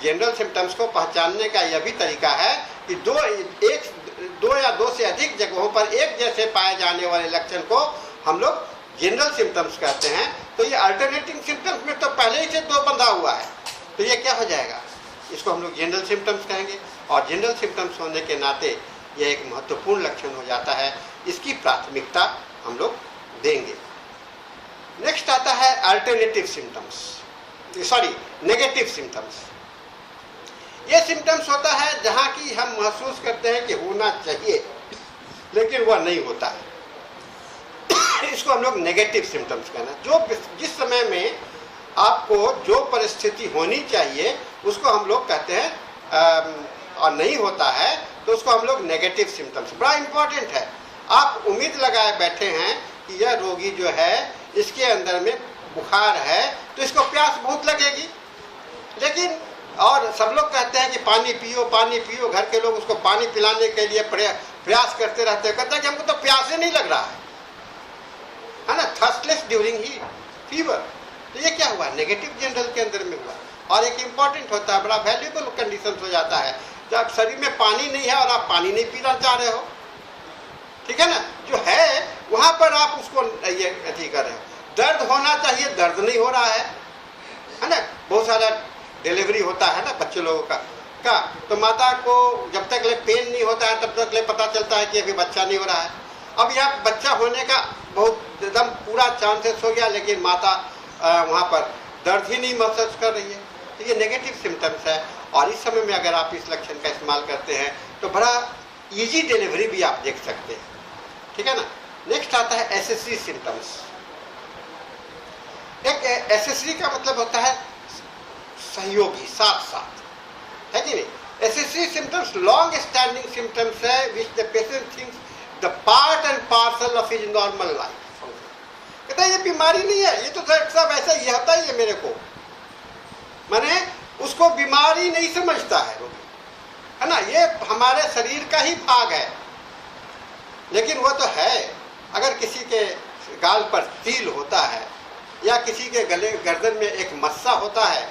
A: जनरल सिम्टम्स को पहचानने का यह भी तरीका है कि दो या दो से अधिक जगहों पर एक जैसे पाए जाने वाले लक्षण को हम लोग जनरल सिम्टम्स कहते हैं। तो ये अल्टरनेटिंग सिम्टम्स में तो पहले ही से दो बंधा हुआ है, तो ये क्या हो जाएगा, इसको हम लोग जनरल सिम्टम्स कहेंगे। और जनरल सिम्टम्स होने के नाते यह एक महत्वपूर्ण लक्षण हो जाता है, इसकी प्राथमिकता हम लोग देंगे। नेक्स्ट आता है alternative symptoms, sorry negative symptoms. ये सिम्टम्स होता है जहाँ की हम महसूस करते हैं कि होना चाहिए लेकिन वह नहीं होता है, इसको हम लोग नेगेटिव सिम्टम्स कहना। जो जिस समय में आपको जो परिस्थिति होनी चाहिए उसको हम लोग कहते हैं और नहीं होता है तो उसको हम लोग नेगेटिव सिम्टम्स, बड़ा इंपॉर्टेंट है। आप उम्मीद लगाए बैठे हैं कि यह रोगी जो है इसके अंदर में बुखार है तो इसको प्यास बहुत लगेगी, लेकिन और सब लोग कहते हैं कि पानी पियो पानी पियो, घर के लोग उसको पानी पिलाने के लिए प्रयास करते रहते हैं, कहते हैं कि हमको तो प्यास ही नहीं लग रहा है ना, थर्स्टलेस ड्यूरिंग ही फीवर। तो ये क्या हुआ, नेगेटिव जनरल के अंदर में हुआ। और एक इंपॉर्टेंट होता है, बड़ा वैल्यूएबल कंडीशन हो जाता है जब शरीर में पानी नहीं है और आप पानी नहीं पीना चाह रहे हो, ठीक है ना, जो है वहां पर आप उसको ये अथी कर रहे हो। दर्द होना चाहिए, दर्द नहीं हो रहा है ना। बहुत सारा डिलीवरी होता है ना बच्चे लोगों का तो माता को जब तक ले पेन नहीं होता है तब तक ले पता चलता है कि अभी बच्चा नहीं हो रहा है। अब यहाँ बच्चा होने का बहुत एकदम पूरा चांसेस हो गया, लेकिन माता वहाँ पर दर्द ही नहीं महसूस कर रही है, तो ये नेगेटिव सिम्टम्स है। और इस समय में अगर आप इस लक्षण का इस्तेमाल करते हैं तो बड़ा इजी डिलीवरी भी आप देख सकते हैं, ठीक है ना। नेक्स्ट आता है एसेसरी सिम्टम्स। एक एसेसरी का मतलब होता है सहयोगी, साथ साथ, है कि नहीं। Accessory symptoms long standing symptoms है which the patient thinks the part and parcel of his normal life. कहता है ये बीमारी नहीं है, ये तो सब ऐसा ही होता ही है मेरे को, माने उसको बीमारी नहीं समझता है रोगी, है ना, ये हमारे शरीर का ही भाग है। लेकिन वो तो है, अगर किसी के गाल पर तिल होता है या किसी के गले गर्दन में एक मस्सा होता है,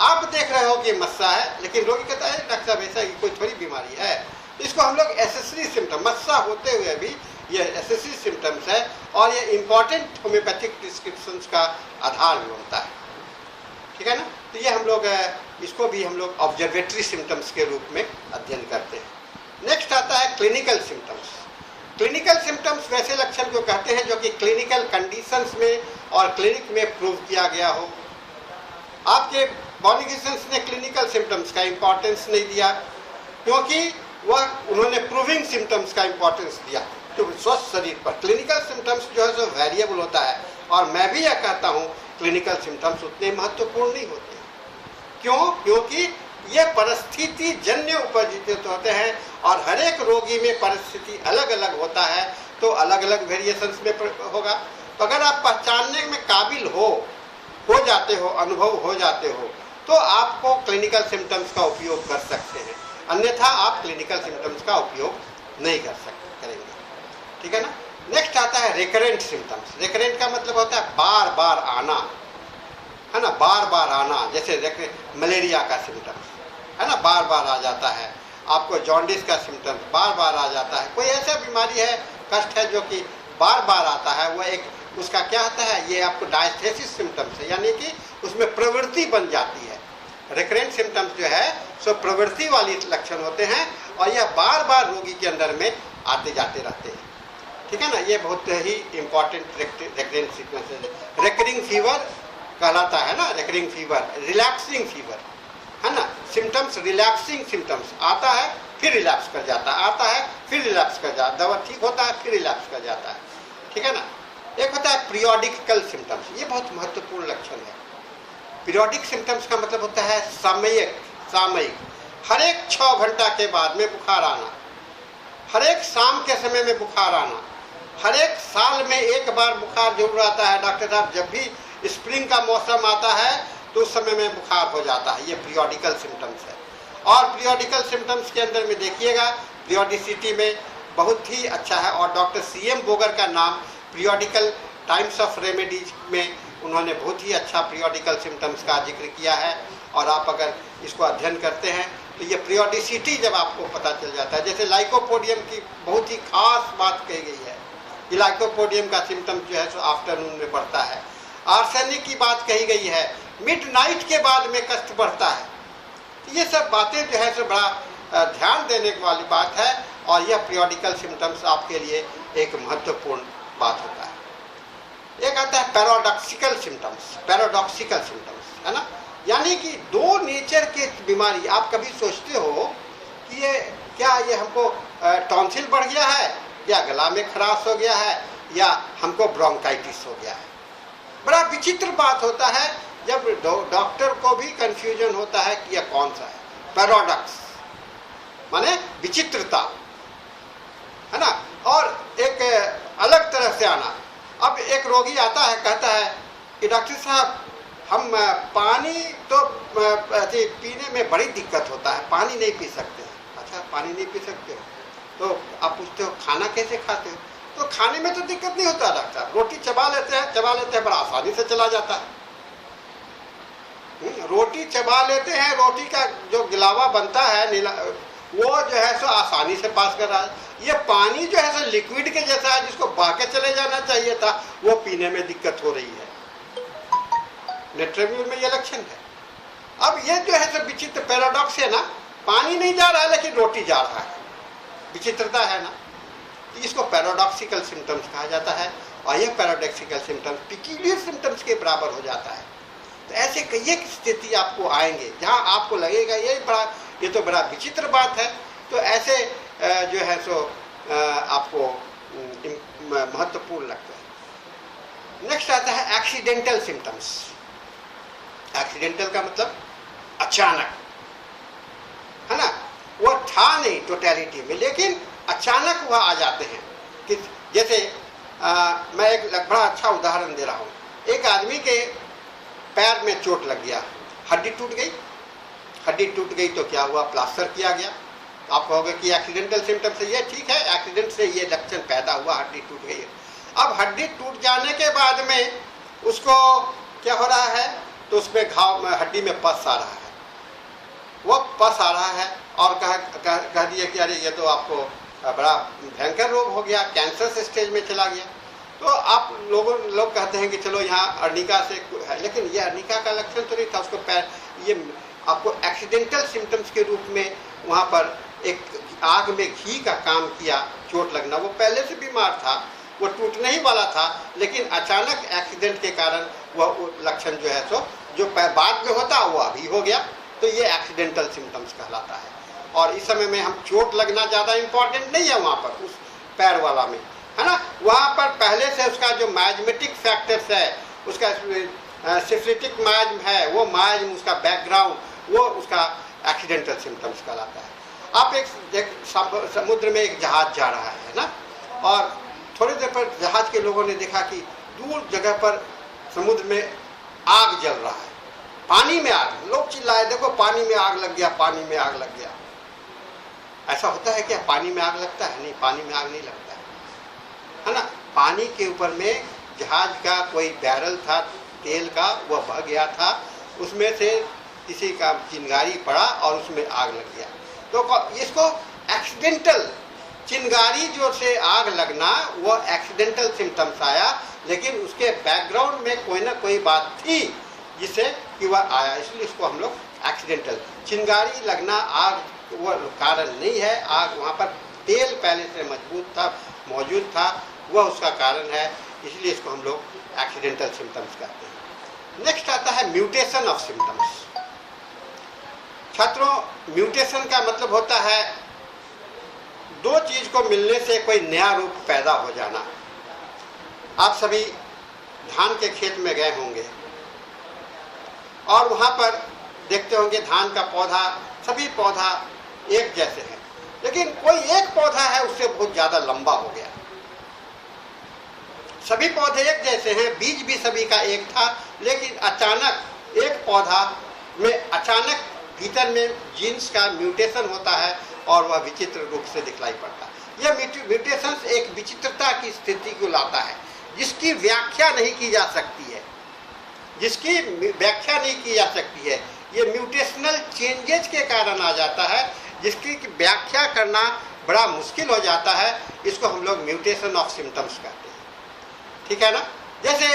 A: आप देख रहे हो कि मस्सा है, लेकिन रोगी कहता है डॉक्टर साहब ऐसा कोई थोड़ी बीमारी है। इसको हम लोग एसेसरी सिम्टम, मस्सा होते हुए भी ये एसेसरी सिम्टम्स है और ये इंपॉर्टेंट होम्योपैथिक प्रिस्क्रिप्शंस का आधार भी बनता है, ठीक है ना। तो ये हम लोग इसको भी हम लोग ऑब्जर्वेटरी सिम्टम्स के रूप में अध्ययन करते हैं। नेक्स्ट आता है क्लिनिकल सिम्टम्स। क्लिनिकल सिम्टम्स वैसे लक्षण को कहते हैं जो कि क्लिनिकल कंडीशंस में और क्लिनिक में प्रूव किया गया हो। आपके बॉर्निगेशंस ने क्लिनिकल सिम्टम्स का इंपॉर्टेंस नहीं दिया क्योंकि वह उन्होंने प्रूविंग सिम्टम्स का इंपॉर्टेंस दिया। तो स्वस्थ शरीर पर क्लिनिकल सिम्टम्स जो है सो वेरिएबल होता है, और मैं भी यह कहता हूँ क्लिनिकल सिम्टम्स उतने महत्वपूर्ण नहीं होते। क्यों? क्योंकि ये परिस्थिति जन्य उपजित होते हैं और हर एक रोगी में परिस्थिति अलग अलग होता है, तो अलग अलग वेरिएशंस में होगा। तो अगर आप पहचानने में काबिल हो जाते हो, अनुभव हो जाते हो, तो आपको क्लिनिकल सिम्टम्स का उपयोग कर सकते हैं, अन्यथा आप क्लिनिकल सिम्टम्स का उपयोग नहीं करेंगे, ठीक है ना। नेक्स्ट आता है रिकरेंट सिम्टम्स। रिकरेंट का मतलब होता है बार बार आना, है ना, बार बार आना। जैसे मलेरिया का सिम्टम्स है ना, बार बार आ जाता है। आपको जॉन्डिस का सिम्टम्स बार बार आ जाता है। कोई ऐसा बीमारी है, कष्ट है जो कि बार बार आता है, वह एक उसका क्या होता है, ये आपको डायस्थेसिस सिम्टम्स है, यानी कि उसमें प्रवृत्ति बन जाती है। रिकरेंट सिम्टम्स जो है सो प्रवृत्ति वाली लक्षण होते हैं और यह बार बार रोगी के अंदर में आते जाते रहते हैं, ठीक है ना। ये बहुत ही इंपॉर्टेंट रिकरेंट सिम्टम्स है। रिकरिंग फीवर कहलाता है ना, रिकरिंग फीवर, रिलैक्सिंग फीवर, है ना। सिम्टम्स रिलैक्सिंग सिम्टम्स, आता है फिर रिलैप्स कर जाता है, आता है फिर रिलैप्स कर जाता है, दवा ठीक होता है फिर रिलैप्स कर जाता है, ठीक है ना। एक होता है पीरियोडिकल सिम्टम्स, ये बहुत महत्वपूर्ण लक्षण है। पीरियोडिक सिम्टम्स का मतलब होता है सामयिक, हर एक 6 घंटा के बाद में बुखार आना, हर एक शाम के समय में बुखार आना, हर एक साल में एक बार बुखार जरूर आता है। डॉक्टर साहब जब भी स्प्रिंग का मौसम आता है तो उस समय में बुखार हो जाता है, ये पीरियोडिकल सिम्टम्स है। और पीरियोडिकल सिम्टम्स के अंदर में देखिएगा, पीरियोडिसिटी में बहुत ही अच्छा है, और डॉक्टर CM बोगर का नाम पीरियोडिकल टाइम्स ऑफ रेमेडीज में उन्होंने बहुत ही अच्छा पीरियोडिकल सिम्टम्स का जिक्र किया है। और आप अगर इसको अध्ययन करते हैं तो ये पीरियोडिसिटी जब आपको पता चल जाता है, जैसे लाइकोपोडियम की बहुत ही खास बात कही गई है कि लाइकोपोडियम का सिम्टम जो है सो आफ्टरनून में बढ़ता है। आर्सेनिक की बात कही गई है, मिडनाइट के बाद में कष्ट बढ़ता है। ये सब बातें जो है सो बड़ा ध्यान देने वाली बात है, और यह पीरियोडिकल सिम्टम्स आपके लिए एक महत्वपूर्ण बात होता है। एक आता है पैराडॉक्सिकल सिम्टम्स, है ना, यानी कि दो नेचर के बीमारी। आप कभी सोचते हो कि ये क्या, ये हमको टॉन्सिल बढ़ गया है, या गला में खराश हो गया है, या हमको ब्रोंकाइटिस हो गया है। बड़ा विचित्र बात होता है जब डॉक्टर को भी कंफ्यूजन होता है कि यह कौन सा है, पैराडॉक्स माने विचित्रता, है ना, और एक अलग तरह से आना। अब एक रोगी आता है, कहता है कि डॉक्टर साहब हम पानी तो पीने में बड़ी दिक्कत होता है, पानी नहीं पी सकते हैं। अच्छा, पानी नहीं पी सकते हो, तो आप पूछते हो खाना कैसे खाते हो? तो खाने में तो दिक्कत नहीं होता डॉक्टर साहब, रोटी चबा लेते हैं, बड़ा आसानी से चला जाता है। रोटी चबा लेते हैं, रोटी का जो गिलावा बनता है वो जो है सो आसानी से पास कर रहा है। ये पानी जो है सो लिक्विड के जैसा है, जिसको बहा के चले जाना चाहिए था, वो पीने में दिक्कत हो रही है। नेट्रेव्यूल में ये लक्षण है। अब ये जो है सो विचित्र पैराडॉक्स है ना, पानी नहीं जा रहा है लेकिन रोटी जा रहा है, विचित्रता है ना, इसको पैराडॉक्सिकल सिम्टम्स कहा जाता है। और यह पैराडॉक्सिकल सिम्टम्स पिक्यूलियर सिम्टम्स के बराबर हो जाता है। तो ऐसे कई एक स्थिति आपको आएंगे जहां आपको लगेगा ये तो बड़ा विचित्र बात है। तो ऐसे जो है सो आपको महत्वपूर्ण लगता है। नेक्स्ट आता है एक्सीडेंटल सिम्टम्स। एक्सीडेंटल का मतलब अचानक, है ना, वो था नहीं टोटलिटी में, लेकिन अचानक वह आ जाते हैं। कि जैसे मैं एक बड़ा अच्छा उदाहरण दे रहा हूँ। एक आदमी के पैर में चोट लग गया, हड्डी टूट गई। हड्डी टूट गई तो क्या हुआ, प्लास्टर किया गया। आप कहोगे कि एक्सीडेंटल सिम्टम से ये ठीक है, एक्सीडेंट से ये लक्षण पैदा हुआ, हड्डी टूट गई। अब हड्डी टूट जाने के बाद में उसको क्या हो रहा है, तो उसमें घाव में, हड्डी में पस आ रहा है। वो पस आ रहा है और कह दिया कि अरे ये तो आपको बड़ा भयंकर रोग हो गया, कैंसर स्टेज में चला गया। तो आप लोग कहते हैं कि चलो यहाँ अर्निका से है, लेकिन ये अर्निका का लक्षण तो नहीं था। उसको पैर, ये आपको एक्सीडेंटल सिम्टम्स के रूप में वहाँ पर एक आग में घी का काम किया, चोट लगना। वो पहले से बीमार था, वो टूटने ही वाला था, लेकिन अचानक एक्सीडेंट के कारण वह लक्षण जो है सो जो बाद में होता वो अभी हो गया। तो ये एक्सीडेंटल सिम्टम्स कहलाता है। और इस समय में हम चोट लगना ज़्यादा इम्पॉर्टेंट नहीं है वहाँ पर, उस पैर वाला में, है ना। वहाँ पर पहले से उसका जो माइजमेटिक फैक्टर्स है, उसका सिफिलिटिक माइज्म है, वो माइज्म, उसका बैकग्राउंड, वो उसका एक्सीडेंटल सिम्टम्स कहलाता है। आप एक समुद्र में एक जहाज जा रहा है ना, और थोड़ी देर पर जहाज के लोगों ने देखा कि दूर जगह पर समुद्र में आग जल रहा है, पानी में आग। लोग चिल्लाए, देखो पानी में आग लग गया, पानी में आग लग गया। ऐसा होता है क्या, पानी में आग लगता है? नहीं, पानी में आग नहीं लगता है ना। पानी के ऊपर में जहाज का कोई बैरल था तेल का, वह बह गया था, उसमें से किसी का चिंगारी पड़ा और उसमें आग लग गया। तो इसको एक्सीडेंटल, चिंगारी जो से आग लगना, वो एक्सीडेंटल सिम्टम्स आया, लेकिन उसके बैकग्राउंड में कोई ना कोई बात थी जिससे कि वह आया, इसलिए इसको हम लोग एक्सीडेंटल। चिंगारी लगना आग वो कारण नहीं है, आग वहाँ पर तेल पहले से मौजूद था, वह उसका कारण है, इसलिए इसको हम लोग एक्सीडेंटल सिम्टम्स कहते हैं। नेक्स्ट आता है म्यूटेशन ऑफ सिम्टम्स। छात्रों, म्यूटेशन का मतलब होता है दो चीज को मिलने से कोई नया रूप पैदा हो जाना। आप सभी धान के खेत में गए होंगे और वहाँ पर देखते होंगे धान का पौधा, सभी पौधा एक जैसे हैं, लेकिन कोई एक पौधा है उससे बहुत ज़्यादा लंबा हो गया। सभी पौधे एक जैसे हैं, बीज भी सभी का एक था, लेकिन अचानक एक पौधा में अचानक भीतर में जीन्स का म्यूटेशन होता है और वह विचित्र रूप से दिखलाई पड़ता है। यह म्यूटेशन एक विचित्रता की स्थिति को लाता है, जिसकी व्याख्या नहीं की जा सकती है, जिसकी व्याख्या नहीं की जा सकती है। ये म्यूटेशनल चेंजेस के कारण आ जाता है, जिसकी व्याख्या करना बड़ा मुश्किल हो जाता है। इसको हम लोग म्यूटेशन ऑफ सिम्टम्स कहते हैं, ठीक है ना। जैसे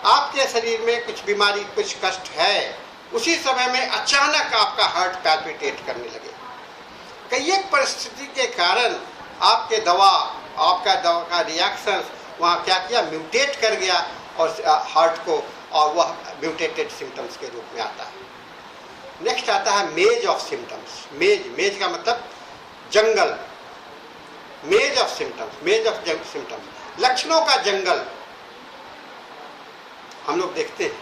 A: आपके शरीर में कुछ बीमारी, कुछ कष्ट है, उसी समय में अचानक आपका हार्ट पैल्पिटेट करने लगे। कई एक परिस्थिति के कारण आपका दवा का रिएक्शन वहाँ क्या किया, म्यूटेट कर गया और हार्ट को, और वह म्यूटेटेड सिम्टम्स के रूप में आता है। नेक्स्ट आता है मेज ऑफ सिम्टम्स। मेज का मतलब जंगल, मेज ऑफ सिम्टम्स, लक्षणों का जंगल हम लोग देखते हैं।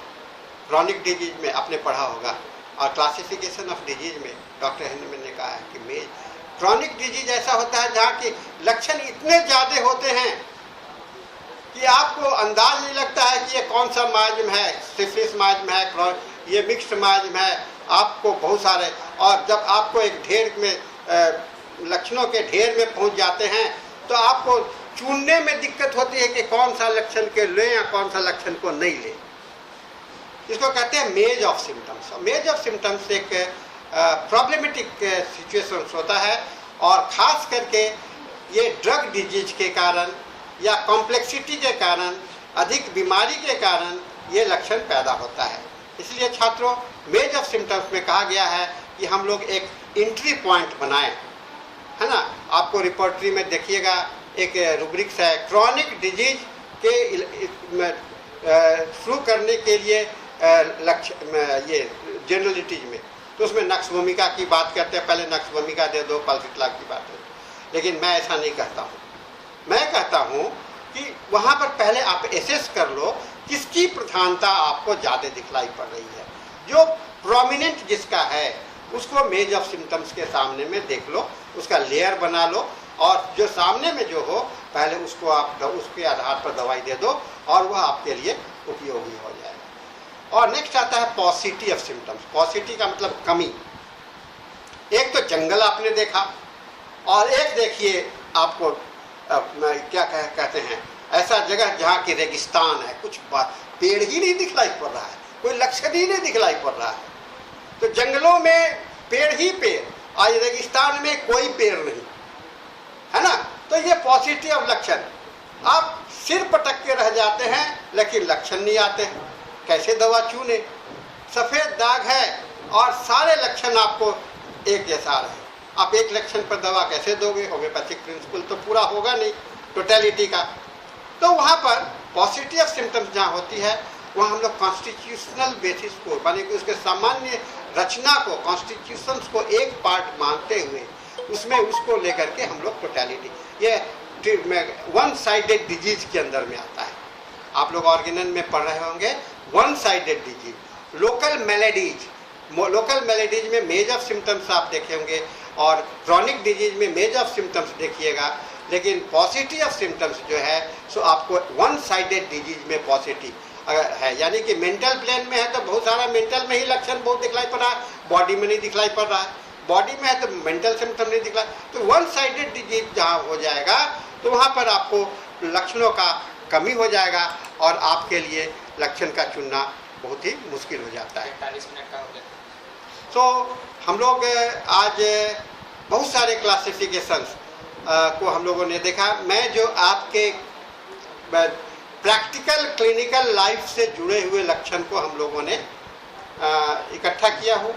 A: क्रॉनिक डिजीज में आपने पढ़ा होगा, और क्लासिफिकेशन ऑफ डिजीज में डॉक्टर हेनमैन ने कहा है कि मेज क्रॉनिक डिजीज ऐसा होता है जहाँ के लक्षण इतने ज़्यादा होते हैं कि आपको अंदाज नहीं लगता है कि ये कौन सा माइज्म है, सिफिलिस माइज्म है, ये मिक्स्ड माइज्म है। आपको बहुत सारे, और जब आपको एक ढेर में लक्षणों के ढेर में पहुंच जाते हैं तो आपको चुनने में दिक्कत होती है कि कौन सा लक्षण के लें या कौन सा लक्षण को नहीं लें। इसको कहते हैं मेज ऑफ सिम्टम्स। मेज ऑफ सिम्टम्स एक प्रॉब्लमेटिक सिचुएशन होता है, और ख़ास करके ये ड्रग डिजीज के कारण या कॉम्प्लेक्सिटी के कारण, अधिक बीमारी के कारण ये लक्षण पैदा होता है। इसलिए छात्रों, मेज ऑफ सिम्टम्स में कहा गया है कि हम लोग एक एंट्री पॉइंट बनाएं, है ना। आपको रिपोर्टरी में देखिएगा एक रूब्रिक्स है, क्रॉनिक डिजीज के शुरू करने के लिए लक्ष्य ये जनरलिटीज में, तो उसमें नक्श भूमिका की बात करते हैं, पहले नक्श भूमिका दे दो, पल्स इतलाक की बात है। लेकिन मैं ऐसा नहीं कहता हूँ। मैं कहता हूँ कि वहाँ पर पहले आप एसेस कर लो किसकी प्रधानता आपको ज़्यादा दिखलाई पड़ रही है। जो प्रोमिनेंट जिसका है उसको मेज ऑफ सिम्टम्स के सामने में देख लो, उसका लेयर बना लो, और जो सामने में जो हो पहले उसको आप उसके आधार पर दवाई दे दो, और वह आपके लिए उपयोगी हो जाएगा। और नेक्स्ट आता है पॉसिटी ऑफ सिम्टम्स। पॉसिटी का मतलब कमी। एक तो जंगल आपने देखा, और एक देखिए आपको क्या कहते हैं, ऐसा जगह जहाँ की रेगिस्तान है, कुछ पेड़ ही नहीं दिखलाई पड़ रहा है, कोई लक्षण ही नहीं दिखलाई पड़ रहा है। तो जंगलों में पेड़ ही पेड़, आज रेगिस्तान में कोई पेड़ नहीं, है ना। तो ये पॉजिटिव लक्षण, आप सिर पटक के रह जाते हैं लेकिन लक्षण नहीं आते हैं। कैसे दवा चुने? सफ़ेद दाग है और सारे लक्षण आपको एक जैसा रहे, आप एक लक्षण पर दवा कैसे दोगे? होम्योपैथिक प्रिंसिपल तो पूरा होगा नहीं टोटलिटी का। तो वहाँ पर पॉजिटिव सिम्टम्स जहाँ होती है वहाँ हम लोग कॉन्स्टिट्यूशनल बेसिस को, माने कि उसके सामान्य रचना को, कॉन्स्टिट्यूशंस को एक पार्ट मानते हुए उसमें उसको लेकर के हम लोग टोटलिटी, ये वन साइडेड डिजीज के अंदर में आता है। आप लोग ऑर्गेनन में पढ़ रहे होंगे one sided disease, local melodies. Local melodies में मेज ऑफ सिम्टम्स आप देखे होंगे, और क्रॉनिक डिजीज में मेज ऑफ सिम्टम्स देखिएगा। लेकिन पॉजिटिव ऑफ सिम्टम्स जो है सो आपको वन साइडेड डिजीज में पॉजिटिव अगर है, यानी कि मेंटल प्लेन में है तो बहुत सारा मेंटल में ही लक्षण बहुत दिखलाई पड़ रहा है, बॉडी में नहीं दिखलाई पड़ रहा है। बॉडी में है तो मेंटल सिम्टम नहीं दिखला। तो वन साइडेड डिजीज जहाँ हो जाएगा तो वहाँ पर आपको लक्षणों का कमी हो जाएगा, और आपके लिए लक्षण का चुनना बहुत ही मुश्किल हो जाता है।
B: 40 मिनट का हो गया।
A: तो हम लोग आज बहुत सारे क्लासिफिकेशंस को हम लोगों ने देखा। मैं जो आपके प्रैक्टिकल क्लिनिकल लाइफ से जुड़े हुए लक्षण को हम लोगों ने इकट्ठा किया हूँ,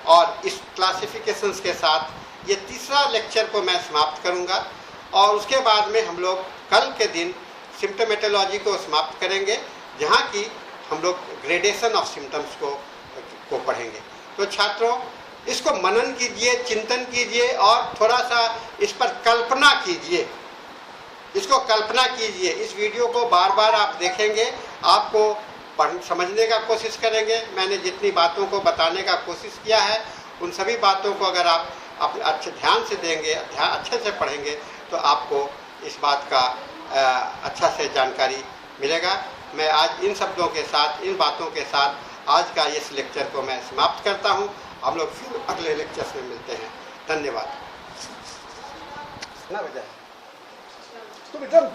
A: और इस क्लासिफिकेशंस के साथ ये तीसरा लेक्चर को मैं समाप्त करूँगा, और उसके बाद में हम लोग कल के दिन सिम्टोमेटोलॉजी को समाप्त करेंगे, जहाँ की हम लोग ग्रेडेशन ऑफ सिम्टम्स को पढ़ेंगे। तो छात्रों, इसको मनन कीजिए, चिंतन कीजिए, और थोड़ा सा इस पर कल्पना कीजिए, इसको कल्पना कीजिए। इस वीडियो को बार बार आप देखेंगे, आपको समझने का कोशिश करेंगे। मैंने जितनी बातों को बताने का कोशिश किया है उन सभी बातों को अगर आप अपने अच्छे ध्यान से देंगे, अच्छे से पढ़ेंगे, तो आपको इस बात का अच्छा से जानकारी मिलेगा। मैं आज इन शब्दों के साथ, इन बातों के साथ आज का इस लेक्चर को मैं समाप्त करता हूं। हम लोग फिर अगले लेक्चर्स में मिलते हैं। धन्यवाद। ना बजाय तुम एकदम